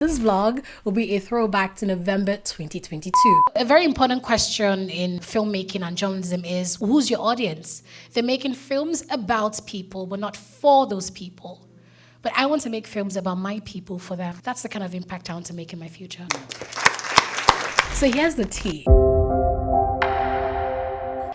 This vlog will be a throwback to November 2022. A very important question in filmmaking and journalism is, who's your audience? They're making films about people, but not for those people. But I want to make films about my people for them. That's the kind of impact I want to make in my future. So here's the tea.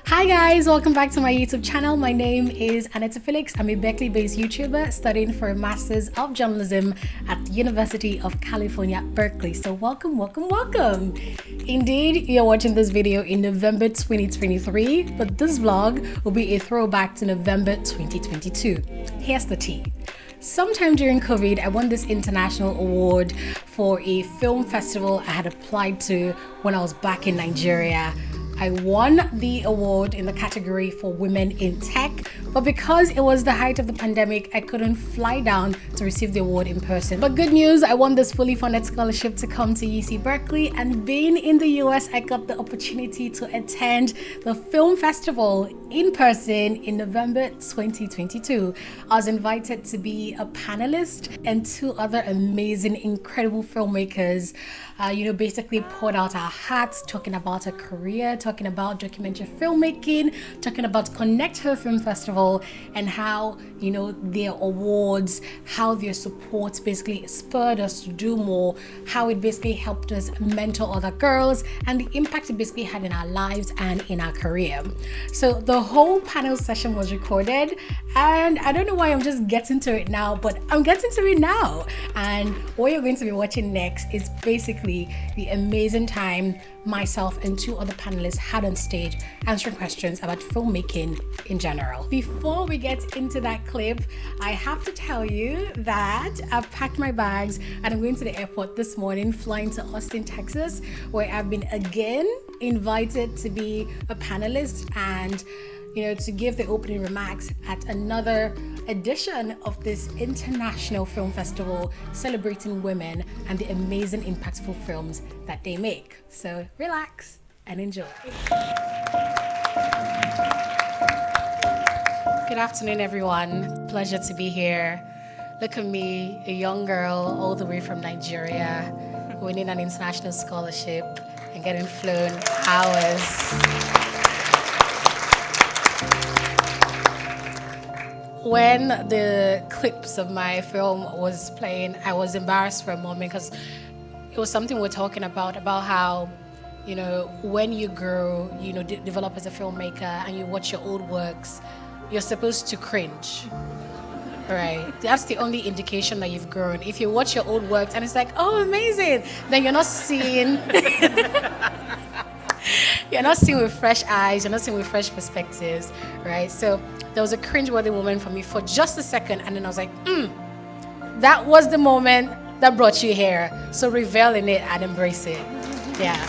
Hi guys, welcome back to my YouTube channel. My name is Aneta Felix. I'm a Berkeley-based YouTuber studying for a Master's of Journalism at the University of California, Berkeley. So welcome. Indeed, you're watching this video in November 2023, but this vlog will be a throwback to November 2022. Here's the tea. Sometime during COVID, I won this international award for a film festival I had applied to when I was back in Nigeria. I won the award in the category for women in tech, but because it was the height of the pandemic, I couldn't fly down to receive the award in person. But good news, I won this fully funded scholarship to come to UC Berkeley, and being in the US, I got the opportunity to attend the film festival in person in November 2022. I was invited to be a panelist, and two other amazing, incredible filmmakers basically poured out our hats, talking about her career, talking about documentary filmmaking, talking about Connect Her Film Festival, and how, their awards, how their support basically spurred us to do more, how it basically helped us mentor other girls, and the impact it basically had in our lives and in our career. So the whole panel session was recorded, and I don't know why I'm just getting to it now, but I'm getting to it now. And what you're going to be watching next is basically the amazing time myself and two other panelists had on stage answering questions about filmmaking in general. Before we get into that clip, I have to tell you that I've packed my bags and I'm going to the airport this morning, flying to Austin, Texas, where I've been again invited to be a panelist and to give the opening remarks at another edition of this international film festival celebrating women and the amazing impactful films that they make. So relax and enjoy. Good afternoon, everyone. Pleasure to be here. Look at me, a young girl all the way from Nigeria, winning an international scholarship and getting flown hours. When the clips of my film was playing, I was embarrassed for a moment because it was something we're talking about how, when you grow, develop as a filmmaker and you watch your old works, you're supposed to cringe, right? That's the only indication that you've grown. If you watch your old works and it's like, oh, amazing, then you're not seeing... You're not seeing with fresh eyes, you're not seeing with fresh perspectives, right? So there was a cringeworthy moment for me for just a second, and then I was like, that was the moment that brought you here. So revel in it and embrace it. Yeah.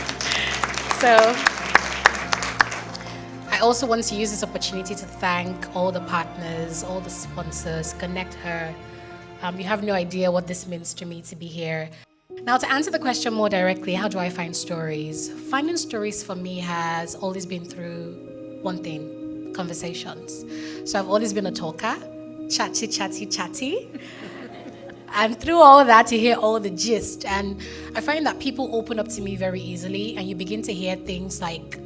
So I also want to use this opportunity to thank all the partners, all the sponsors, Connect Her. You have no idea what this means to me to be here. Now, to answer the question more directly, how do I find stories? Finding stories for me has always been through one thing: conversations. So I've always been a talker, chatty. And through all that, you hear all the gist. And I find that people open up to me very easily, and you begin to hear things like,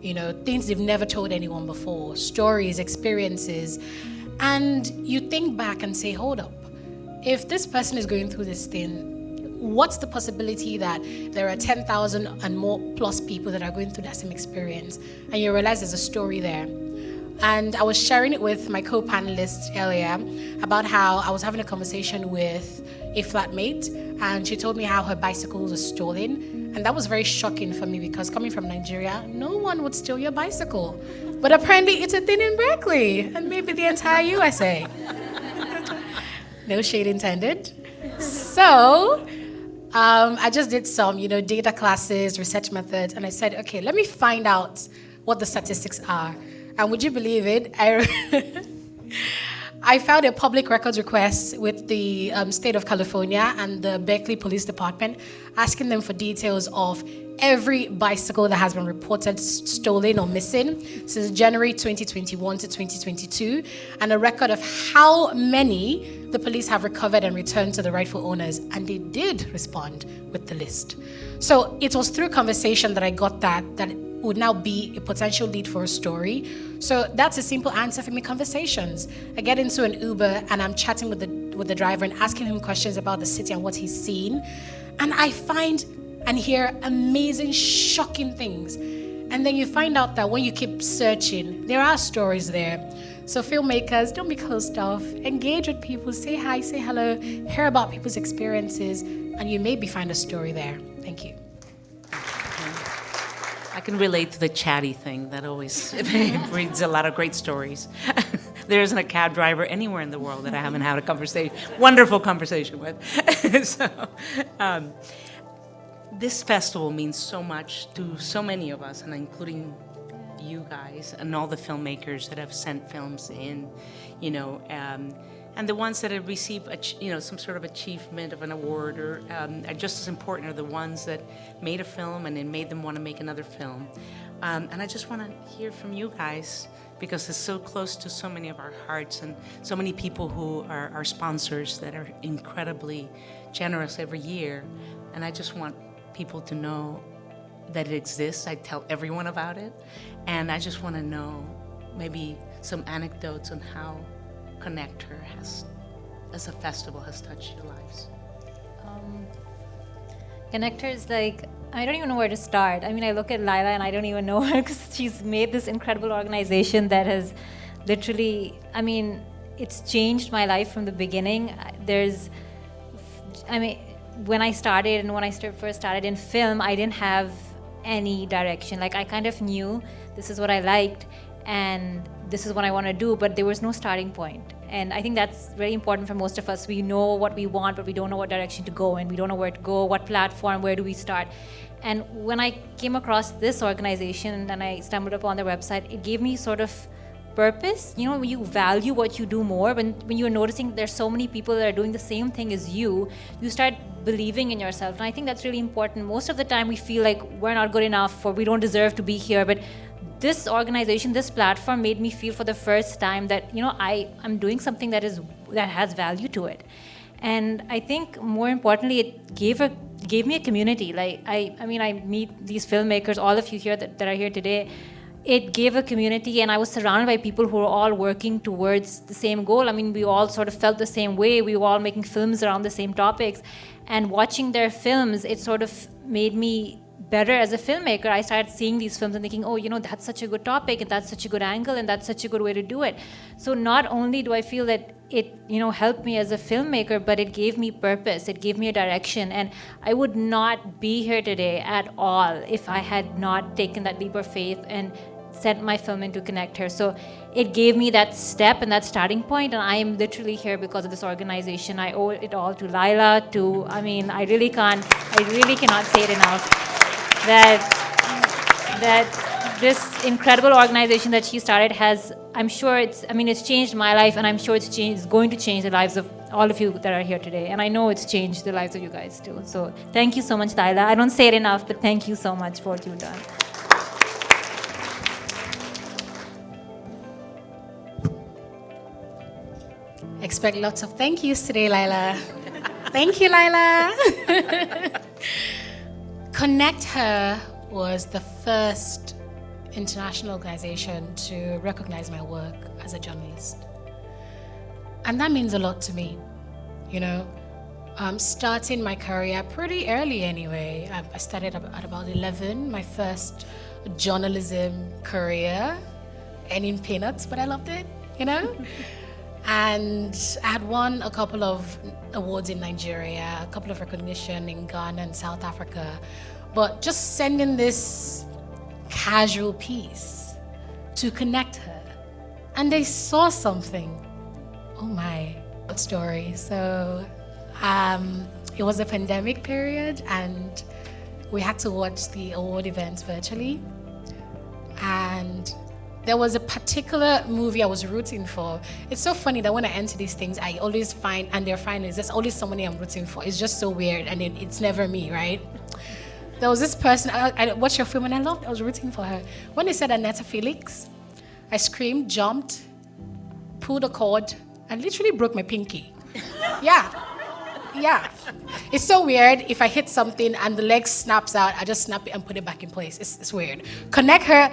things they've never told anyone before, stories, experiences. And you think back and say, hold up, if this person is going through this thing, what's the possibility that there are 10,000 and more plus people that are going through that same experience? And you realize there's a story there. And I was sharing it with my co-panelist earlier about how I was having a conversation with a flatmate, and she told me how her bicycles were stolen. And that was very shocking for me because coming from Nigeria, no one would steal your bicycle. But apparently it's a thing in Berkeley and maybe the entire USA. No shade intended. So I just did some, data classes, research methods, and I said, okay, let me find out what the statistics are. And would you believe it? I filed a public records request with the state of California and the Berkeley Police Department, asking them for details of every bicycle that has been reported stolen or missing since January 2021 to 2022, and a record of how many the police have recovered and returned to the rightful owners, and they did respond with the list. So it was through conversation that I got that it would now be a potential lead for a story. So that's a simple answer for me, conversations. I get into an Uber and I'm chatting with the driver and asking him questions about the city and what he's seen. And I find and hear amazing, shocking things. And then you find out that when you keep searching, there are stories there. So filmmakers, don't be closed off. Engage with people, say hi, say hello, hear about people's experiences, and you maybe find a story there. Thank you. I can relate to the chatty thing. That always brings a lot of great stories. There isn't a cab driver anywhere in the world that I haven't had a wonderful conversation with. This festival means so much to so many of us, and including you guys and all the filmmakers that have sent films in, and the ones that have received, some sort of achievement of an award, or are just as important are the ones that made a film and it made them want to make another film. And I just want to hear from you guys, because it's so close to so many of our hearts, and so many people who are our sponsors that are incredibly generous every year. And I just want people to know that it exists. I tell everyone about it. And I just want to know maybe some anecdotes on how Connector as a festival has touched your lives. Connector is like, I don't even know where to start. I mean, I look at Lila and I don't even know her, because she's made this incredible organization that has literally, it's changed my life from the beginning. When I started and when I first started in film, I didn't have any direction. Like, I kind of knew this is what I liked and this is what I want to do, but there was no starting point. And I think that's very important for most of us. We know what we want, but we don't know what direction to go in. We don't know where to go, what platform, where do we start. And when I came across this organization and I stumbled upon their website, it gave me sort of purpose. When you value what you do more, when you're noticing there's so many people that are doing the same thing as you start believing in yourself. And I think that's really important. Most of the time we feel like we're not good enough or we don't deserve to be here, but this organization, this platform made me feel for the first time that, I'm doing something that has value to it. And I think more importantly, it gave me a community. Like, I meet these filmmakers, all of you here that are here today. It gave a community, and I was surrounded by people who were all working towards the same goal. We all sort of felt the same way. We were all making films around the same topics. And watching their films, it sort of made me better as a filmmaker. I started seeing these films and thinking, that's such a good topic, and that's such a good angle, and that's such a good way to do it. So not only do I feel that it, helped me as a filmmaker, but it gave me purpose. It gave me a direction. And I would not be here today at all if I had not taken that leap of faith and sent my film into Connector. So it gave me that step and that starting point, and I am literally here because of this organization. I owe it all to Lila, I really cannot say it enough, that this incredible organization that she started has, I'm sure it's changed my life, and I'm sure it's going to change the lives of all of you that are here today. And I know it's changed the lives of you guys too. So thank you so much, Lila. I don't say it enough, but thank you so much for what you've done. Expect lots of thank yous today, Lila. Thank you, Lila. Connect Her was the first international organization to recognize my work as a journalist. And that means a lot to me. Starting my career pretty early anyway. I started at about 11, my first journalism career, earning peanuts, but I loved it, And I had won a couple of awards in Nigeria, a couple of recognition in Ghana and South Africa. But just sending this casual piece to Connect Her, and they saw something. Oh my, what story. So it was a pandemic period, and we had to watch the award events virtually. And there was a particular movie I was rooting for. It's so funny that when I enter these things, I always find, and they're fine, there's always somebody I'm rooting for. It's just so weird, and it's never me, right? There was this person, I watched your film and I was rooting for her. When they said Aneta Felix, I screamed, jumped, pulled a cord, and literally broke my pinky. Yeah. Yeah. It's so weird. If I hit something and the leg snaps out, I just snap it and put it back in place. It's weird. Connect her.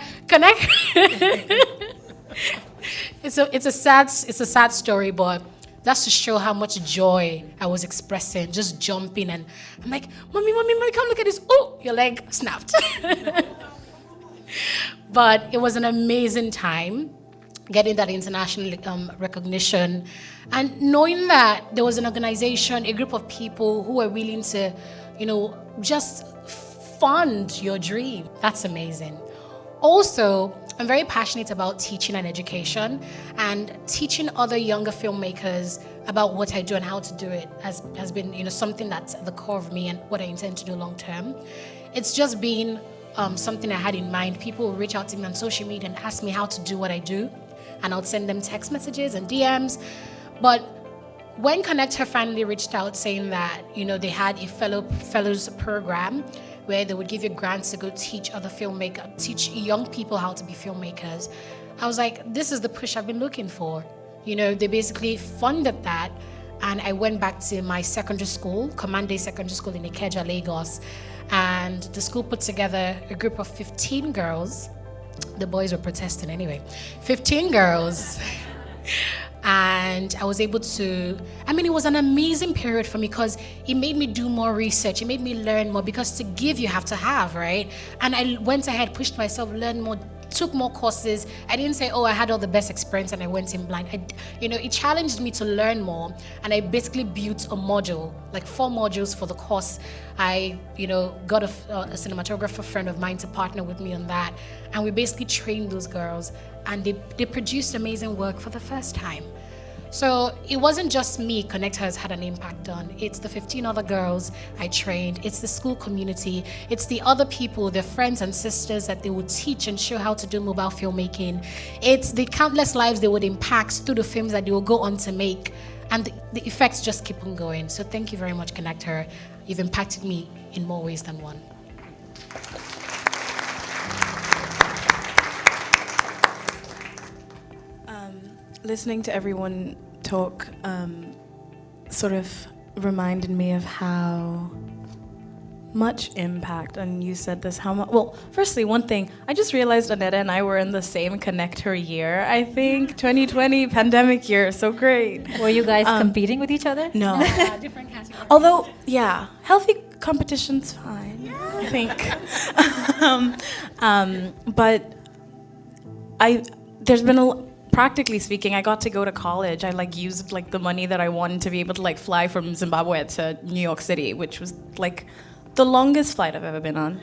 It's a sad story, but that's to show how much joy I was expressing, just jumping, and I'm like, mommy, come look at this. Oh, your leg snapped. But it was an amazing time getting that international recognition and knowing that there was an organization, a group of people who were willing to, just fund your dream. That's amazing. Also, I'm very passionate about teaching and education, and teaching other younger filmmakers about what I do and how to do it has been, something that's at the core of me and what I intend to do long term. It's just been something I had in mind. People will reach out to me on social media and ask me how to do what I do, and I'll send them text messages and DMs. But when Connect Her finally reached out saying that, they had a fellows program where they would give you grants to go teach young people how to be filmmakers, I was like, this is the push I've been looking for. They basically funded that, and I went back to my secondary school, Command Day Secondary School in Ikeja, Lagos, and the school put together a group of 15 girls. The boys were protesting anyway. 15 girls. And I was able to, it was an amazing period for me because it made me do more research. It made me learn more, because to give, you have to have, right? And I went ahead, pushed myself, learned more, took more courses. I didn't say, I had all the best experience and I went in blind. It challenged me to learn more. And I basically built a module, like 4 modules for the course. I, got a cinematographer friend of mine to partner with me on that. And we basically trained those girls, and they produced amazing work for the first time. So it wasn't just me Connect Her has had an impact on. It's the 15 other girls I trained. It's the school community. It's the other people, their friends and sisters that they would teach and show how to do mobile filmmaking. It's the countless lives they would impact through the films that they will go on to make. And the effects just keep on going. So thank you very much, Connect Her. You've impacted me in more ways than one. Listening to everyone talk sort of reminded me of how much impact, and you said this, how much, well, firstly, one thing, I just realized Aneta and I were in the same Connect Her year, I think, 2020, pandemic year, so great. Were you guys competing with each other? No. Different categories. Although, yeah, healthy competition's fine, I think. But there's been practically speaking, I got to go to college. I used the money that I won to be able to fly from Zimbabwe to New York City, which was the longest flight I've ever been on.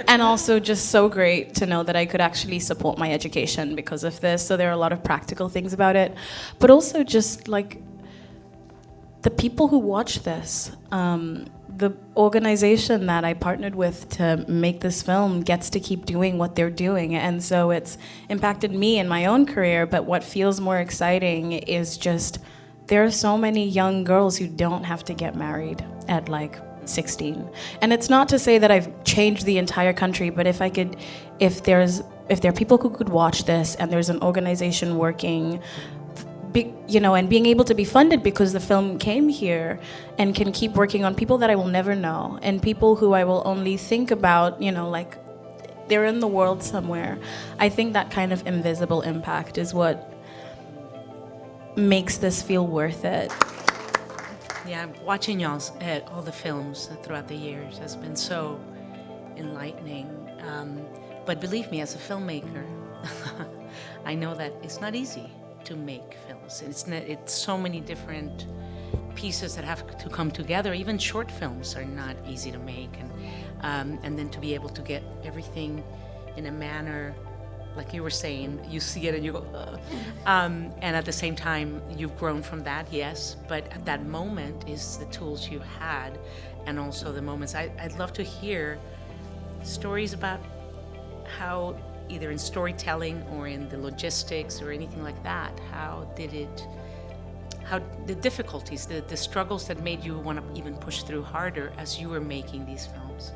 And also just so great to know that I could actually support my education because of this. So there are a lot of practical things about it. But also just the people who watch this, the organization that I partnered with to make this film gets to keep doing what they're doing. And so it's impacted me in my own career, but what feels more exciting is just there are so many young girls who don't have to get married at 16. And it's not to say that I've changed the entire country, but if there are people who could watch this and there's an organization working and being able to be funded because the film came here and can keep working on people that I will never know and people who I will only think about, they're in the world somewhere. I think that kind of invisible impact is what makes this feel worth it. Yeah, watching y'all at all the films throughout the years has been so enlightening. But believe me, as a filmmaker, I know that it's not easy to make films. It's so many different pieces that have to come together. Even short films are not easy to make, and then to be able to get everything in a manner, like you were saying, you see it and you go, and at the same time you've grown from that, yes. But at that moment is the tools you had, and also the moments. I'd love to hear stories about how, either in storytelling or in the logistics or anything like that, how the difficulties, the struggles that made you want to even push through harder as you were making these films.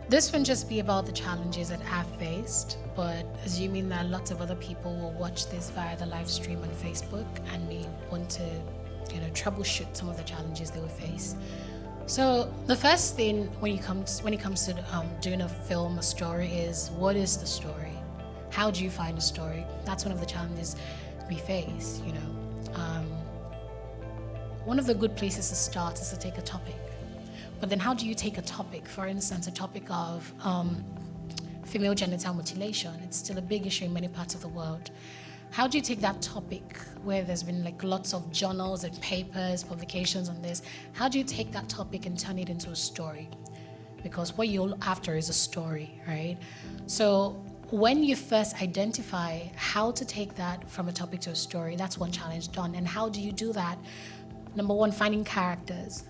This won't just be about the challenges that I've faced, but assuming that lots of other people will watch this via the live stream on Facebook and may want to troubleshoot some of the challenges they will face. So the first thing when it comes to doing a film, a story, is what is the story? How do you find a story? That's one of the challenges we face. One of the good places to start is to take a topic. But then how do you take a topic? For instance, a topic of female genital mutilation. It's still a big issue in many parts of the world. How do you take that topic where there's been lots of journals and papers, publications on this? How do you take that topic and turn it into a story? Because what you're after is a story, right? So when you first identify how to take that from a topic to a story, that's one challenge done. And how do you do that? Number one, finding characters.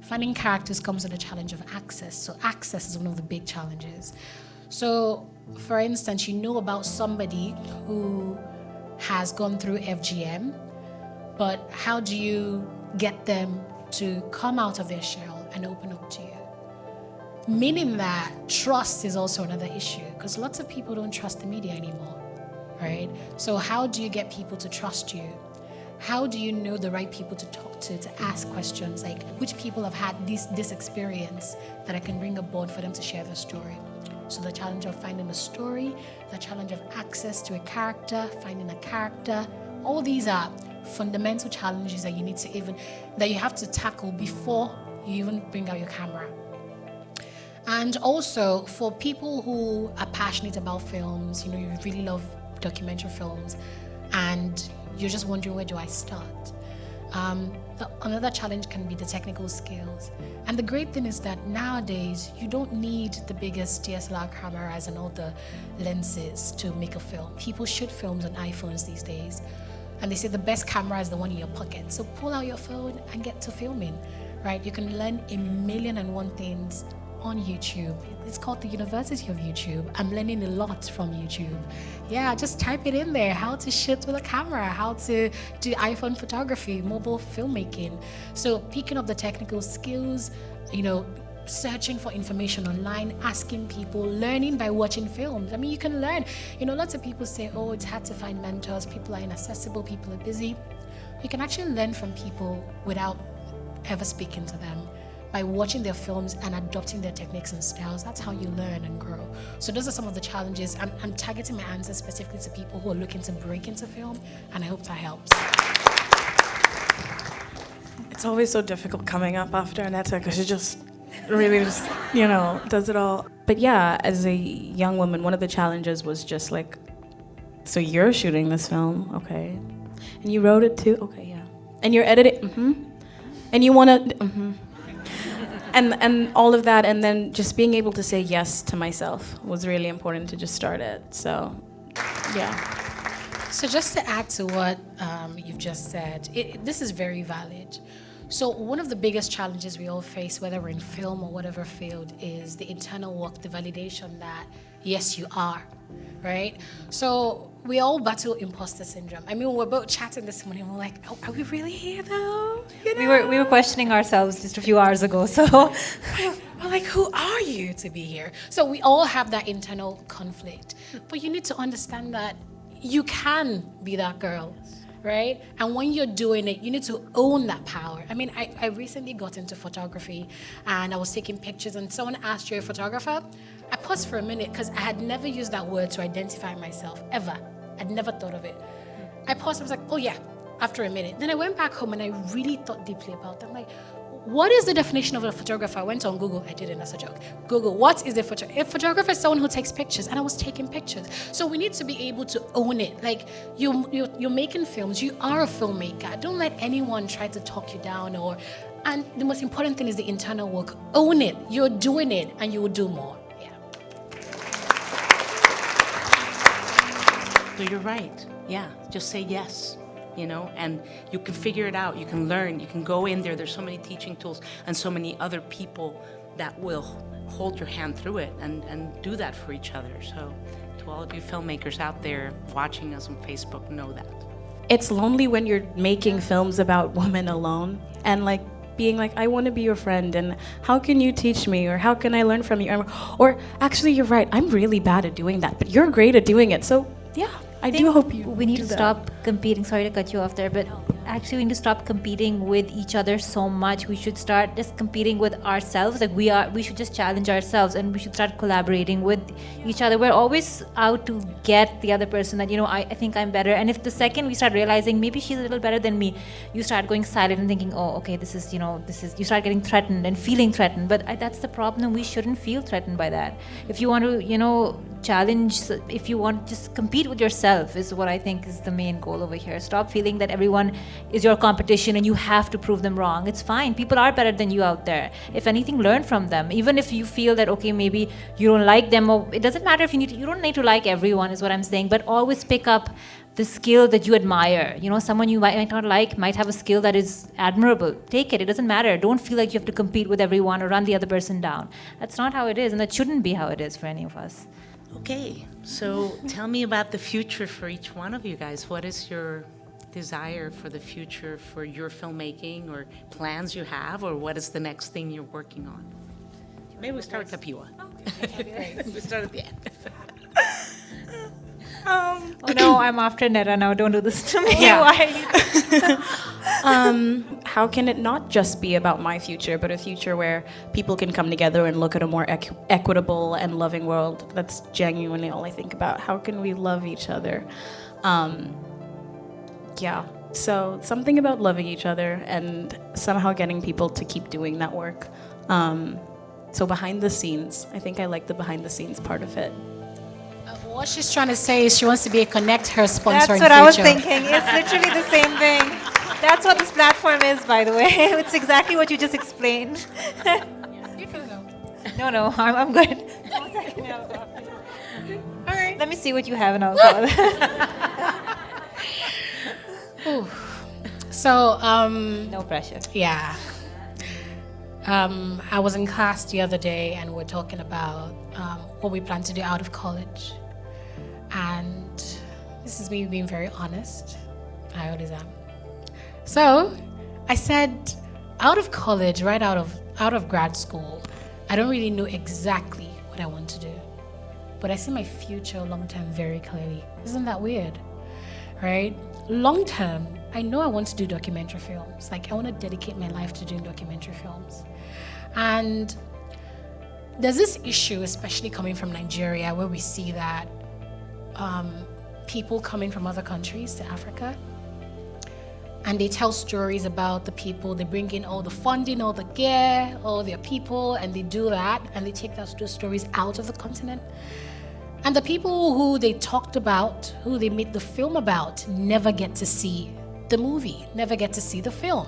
Finding characters comes with a challenge of access. So access is one of the big challenges. So, for instance, you know about somebody who has gone through FGM, but how do you get them to come out of their shell and open up to you? Meaning that trust is also another issue, because lots of people don't trust the media anymore, right? So how do you get people to trust you? How do you know the right people to talk to ask questions like which people have had this experience that I can bring aboard for them to share their story? So the challenge of finding a story, the challenge of access to a character, finding a character, all these are fundamental challenges that you have to tackle before you even bring out your camera. And also for people who are passionate about films, you really love documentary films, and you're just wondering, where do I start? Another challenge can be the technical skills. And the great thing is that nowadays, you don't need the biggest DSLR cameras and all the lenses to make a film. People shoot films on iPhones these days. And they say the best camera is the one in your pocket. So pull out your phone and get to filming, right? You can learn 1,000,001 things on YouTube. It's called the University of YouTube. I'm learning a lot from YouTube. Yeah, just type it in there. How to shoot with a camera, how to do iPhone photography, mobile filmmaking. So picking up the technical skills, searching for information online, asking people, learning by watching films. I mean, you can learn. Lots of people say, oh, it's hard to find mentors. People are inaccessible. People are busy. You can actually learn from people without ever speaking to them, by watching their films and adopting their techniques and styles. That's how you learn and grow. So those are some of the challenges. I'm targeting my answers specifically to people who are looking to break into film, and I hope that helps. It's always so difficult coming up after Aneta, because she just really does it all. But yeah, as a young woman, one of the challenges was just so you're shooting this film, okay. And you wrote it too, okay, yeah. And you're editing, And you want to, And all of that, and then just being able to say yes to myself was really important to just start it. So, yeah. So just to add to what you've just said, this is very valid. So one of the biggest challenges we all face, whether we're in film or whatever field, is the internal work, the validation that, yes, you are, right? So we all battle imposter syndrome. I mean, we're both chatting this morning. We're like, oh, are we really here though? We were questioning ourselves just a few hours ago. So we're like, who are you to be here? So we all have that internal conflict. But you need to understand that you can be that girl, right? And when you're doing it, you need to own that power. I mean, I recently got into photography, and I was taking pictures, and someone asked, you're a photographer? I paused for a minute because I had never used that word to identify myself, ever. I'd never thought of it. I paused, I was like, oh yeah, after a minute. Then I went back home and I really thought deeply about it. I'm like, what is the definition of a photographer? I went on Google. I did it as a joke. Google, what is a photographer? A photographer is someone who takes pictures, and I was taking pictures. So we need to be able to own it. Like, you're making films. You are a filmmaker. Don't let anyone try to talk you down. And the most important thing is the internal work. Own it. You're doing it, and you will do more. So you're right. Yeah, just say yes, and you can figure it out. You can learn. You can go in there. There's so many teaching tools and so many other people that will hold your hand through it and do that for each other. So to all of you filmmakers out there watching us on Facebook, know that. It's lonely when you're making films about women alone and being like, I want to be your friend, and how can you teach me, or how can I learn from you? Or actually, you're right, I'm really bad at doing that, but you're great at doing it. So yeah, I do hope you we need do to that. stop competing. Sorry to cut you off there, but actually we need to stop competing with each other so much. We should start just competing with ourselves. Like we should just challenge ourselves, and we should start collaborating with each other. We're always out to get the other person that, I think I'm better. And if the second we start realizing maybe she's a little better than me, you start going silent and thinking, oh, okay, this is, you start getting threatened and feeling threatened. But that's the problem. We shouldn't feel threatened by that. If you want to, challenge, if you want, just compete with yourself is what I think is the main goal over here. Stop feeling that everyone is your competition and you have to prove them wrong. It's fine. People are better than you out there. If anything, learn from them. Even if you feel that, okay, maybe you don't like them, or it doesn't matter if you don't need to like everyone, is what I'm saying, but always pick up the skill that you admire. Someone you might not like might have a skill that is admirable. Take it. It doesn't matter. Don't feel like you have to compete with everyone or run the other person down. That's not how it is, and that shouldn't be how it is for any of us. Okay, so tell me about the future for each one of you guys. What is your desire for the future for your filmmaking, or plans you have, or what is the next thing you're working on? Maybe we start with Kapiwa. We start at the end. Oh no, I'm after Neta now. Don't do this to me. Yeah. Why? How can it not just be about my future, but a future where people can come together and look at a more equitable and loving world? That's genuinely all I think about. How can we love each other? So something about loving each other and somehow getting people to keep doing that work. So behind the scenes, I think I like the behind the scenes part of it. What she's trying to say is she wants to be a Connect Her sponsor. That's what I was thinking. It's literally the same thing. That's what this platform is, by the way. It's exactly what you just explained. No, I'm good. All right. Let me see what you have, and I'll call. So, No pressure. yeah. I was in class the other day, and we're talking about what we plan to do out of college. And this is me being very honest. I always am. So I said, out of college, right out of grad school, I don't really know exactly what I want to do, but I see my future long term very clearly. Isn't that weird? Right? Long term, I know I want to do documentary films. Like, I want to dedicate my life to doing documentary films. And there's this issue, especially coming from Nigeria, where we see that people coming from other countries to Africa, and they tell stories about the people. They bring in all the funding, all the gear, all their people, and they do that, and they take those stories out of the continent. And the people who they talked about, who they made the film about, never get to see the movie, never get to see the film.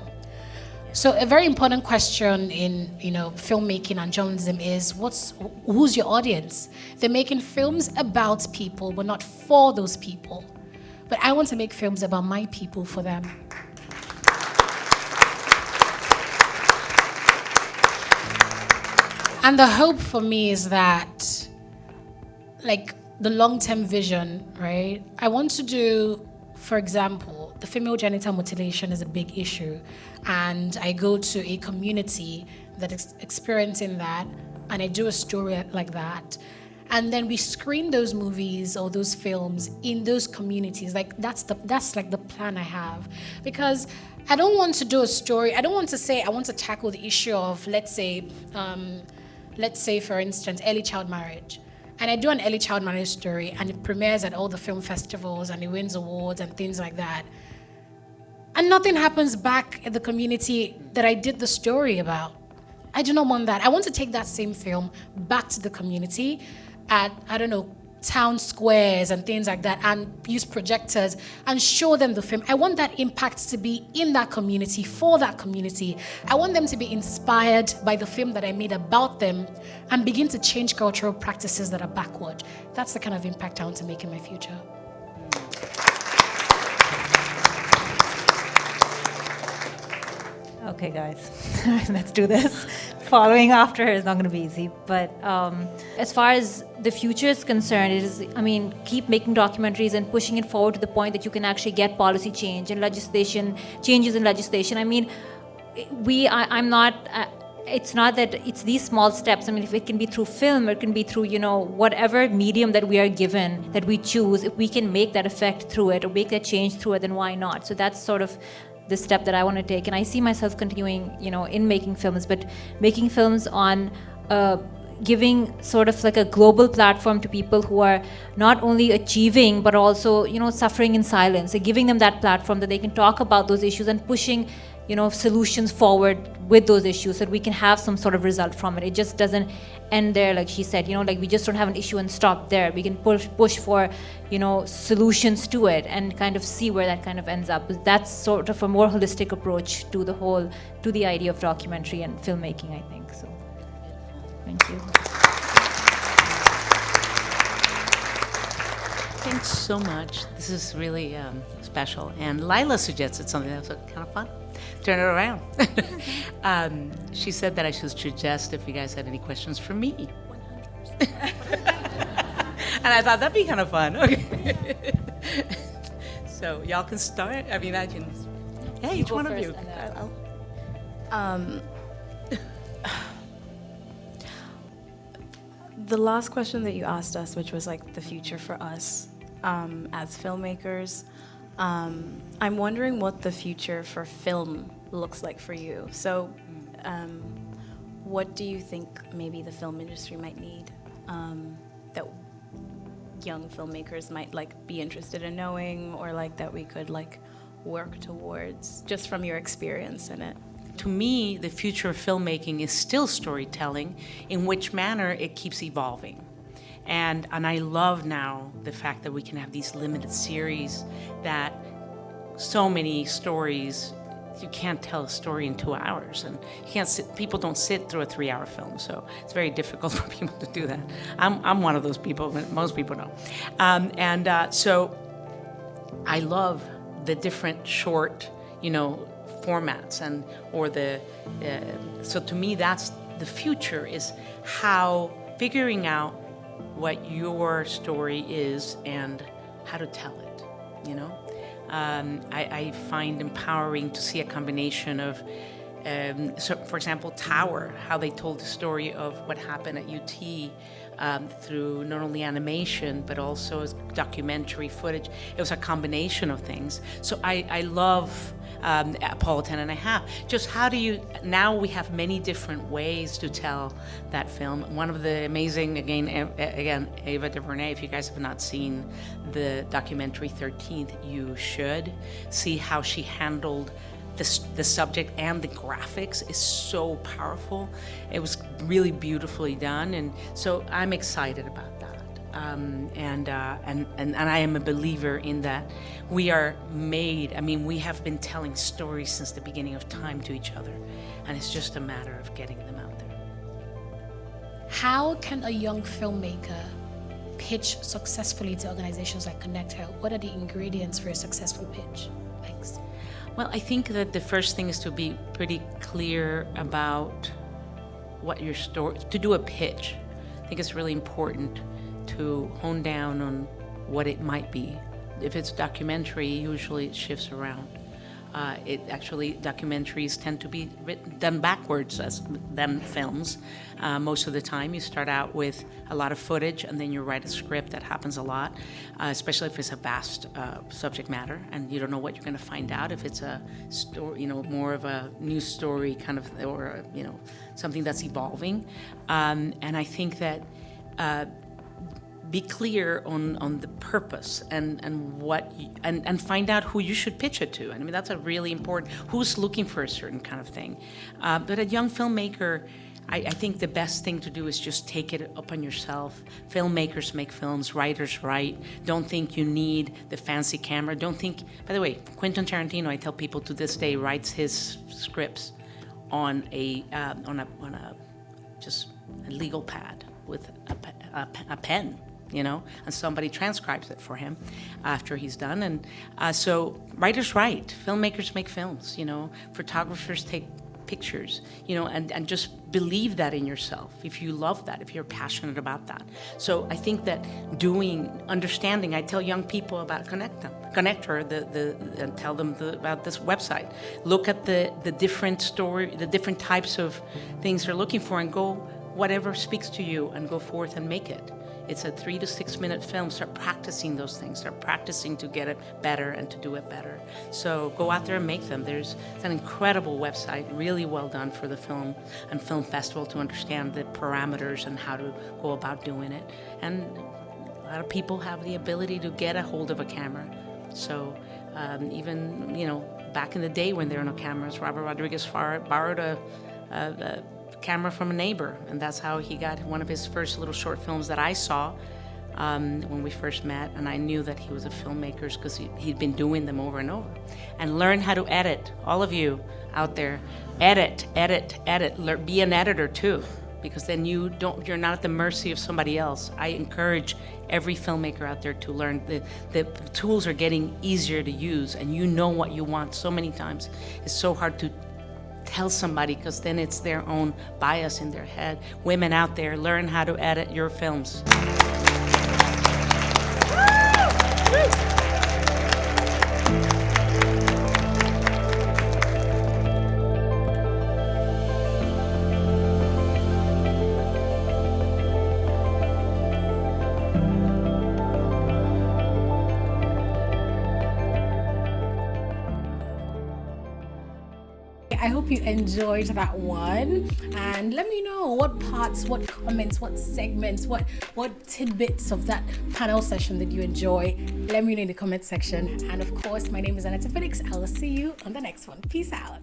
So a very important question in filmmaking and journalism is who's your audience? They're making films about people, but not for those people. But I want to make films about my people, for them. And the hope for me is that, like, the long-term vision, right? I want to do, for example, the female genital mutilation is a big issue, and I go to a community that is experiencing that, and I do a story like that, and then we screen those movies or those films in those communities. Like, that's like the plan I have, because I don't want to do a story. I don't want to say I want to tackle the issue of, let's say for instance, early child marriage. And I do an early child marriage story, and it premieres at all the film festivals, and it wins awards and things like that. And nothing happens back in the community that I did the story about. I do not want that. I want to take that same film back to the community at, town squares and things like that, and use projectors and show them the film. I want that impact to be in that community, for that community. I want them to be inspired by the film that I made about them and begin to change cultural practices that are backward. That's the kind of impact I want to make in my future. Okay, guys, let's do this. Following after her is not going to be easy. But as far as the future is concerned, keep making documentaries and pushing it forward to the point that you can actually get policy change and changes in legislation. It's not that it's these small steps. If it can be through film, or it can be through, whatever medium that we are given, that we choose, if we can make that effect through it or make that change through it, then why not? So that's sort of this step that I want to take, and I see myself continuing, in making films, but making films on giving sort of like a global platform to people who are not only achieving but also, suffering in silence, and giving them that platform that they can talk about those issues and pushing, solutions forward with those issues so that we can have some sort of result from it. It just doesn't end there, like she said, like we just don't have an issue and stop there. We can push for, solutions to it and kind of see where that kind of ends up. But that's sort of a more holistic approach to the idea of documentary and filmmaking, I think. So, thank you. Thanks so much. This is really special. And Lila suggested something that was kind of fun. Turn it around. She said that I should suggest if you guys had any questions for me. 100%. And I thought that'd be kind of fun. Okay. So y'all can start. I mean, I can. Yeah, each one of you. The last question that you asked us, which was like the future for us as filmmakers, I'm wondering what the future for film looks like for you. So what do you think maybe the film industry might need that young filmmakers might like be interested in knowing, or like that we could like work towards, just from your experience in it? To me, the future of filmmaking is still storytelling, in which manner it keeps evolving. And I love now the fact that we can have these limited series, that so many stories, you can't tell a story in 2 hours, and you can't sit, people don't sit through a 3-hour film, so it's very difficult for people to do that. I'm one of those people, but most people don't. So I love the different short, formats, and so to me that's the future, is how figuring out what your story is and how to tell it. I find empowering to see a combination of so for example Tower, how they told the story of what happened at UT through not only animation but also as documentary footage. It was a combination of things. So I love Apollo 10.5. Just how do you, now we have many different ways to tell that film. One of the amazing, again, Ava DuVernay, if you guys have not seen the documentary 13th, you should see how she handled the subject, and the graphics is so powerful. It was really beautifully done, and so I'm excited about that. And I am a believer in that we are made. I mean, we have been telling stories since the beginning of time to each other, and it's just a matter of getting them out there. How can a young filmmaker pitch successfully to organizations like Connect Her? What are the ingredients for a successful pitch? Thanks. Well, I think that the first thing is to be pretty clear about what your story, to do a pitch. I think it's really important to hone down on what it might be. If it's documentary, usually it shifts around. Documentaries tend to be done backwards than films. Most of the time, you start out with a lot of footage, and then you write a script. That happens a lot, especially if it's a vast subject matter, and you don't know what you're going to find out. If it's a story, more of a news story kind of, or something that's evolving. And I think that. Be clear on the purpose and what and find out who you should pitch it to. I mean, that's a really important. Who's looking for a certain kind of thing? But a young filmmaker, I think the best thing to do is just take it upon yourself. Filmmakers make films, writers write. Don't think you need the fancy camera. Don't think. By the way, Quentin Tarantino, I tell people to this day, writes his scripts on a just a legal pad with a pen. And somebody transcribes it for him after he's done. And so writers write, filmmakers make films, photographers take pictures, and just believe that in yourself. If you love that, if you're passionate about that. So I think that understanding, I tell young people about Connect Her, and tell them about this website. Look at the different the different types of things they're looking for, and go whatever speaks to you, and go forth and make it. It's a 3 to 6 minute film. Start practicing those things. Start practicing to get it better and to do it better. So go out there and make them. There's an incredible website, really well done for the film and film festival to understand the parameters and how to go about doing it. And a lot of people have the ability to get a hold of a camera. So even, back in the day when there were no cameras, Robert Rodriguez borrowed a camera from a neighbor, and that's how he got one of his first little short films that I saw when we first met, and I knew that he was a filmmaker because he'd been doing them over and over. And learn how to edit. All of you out there, edit. Be an editor too, because then you're not at the mercy of somebody else. I encourage every filmmaker out there to learn. The tools are getting easier to use, and you know what you want. So many times it's so hard to tell somebody because then it's their own bias in their head. Women out there, learn how to edit your films. I hope you enjoyed that one, and let me know what parts, what comments, what segments, what tidbits of that panel session that you enjoy. Let me know in the comment section. And of course, my name is Aneta Felix. I will see you on the next one. Peace out.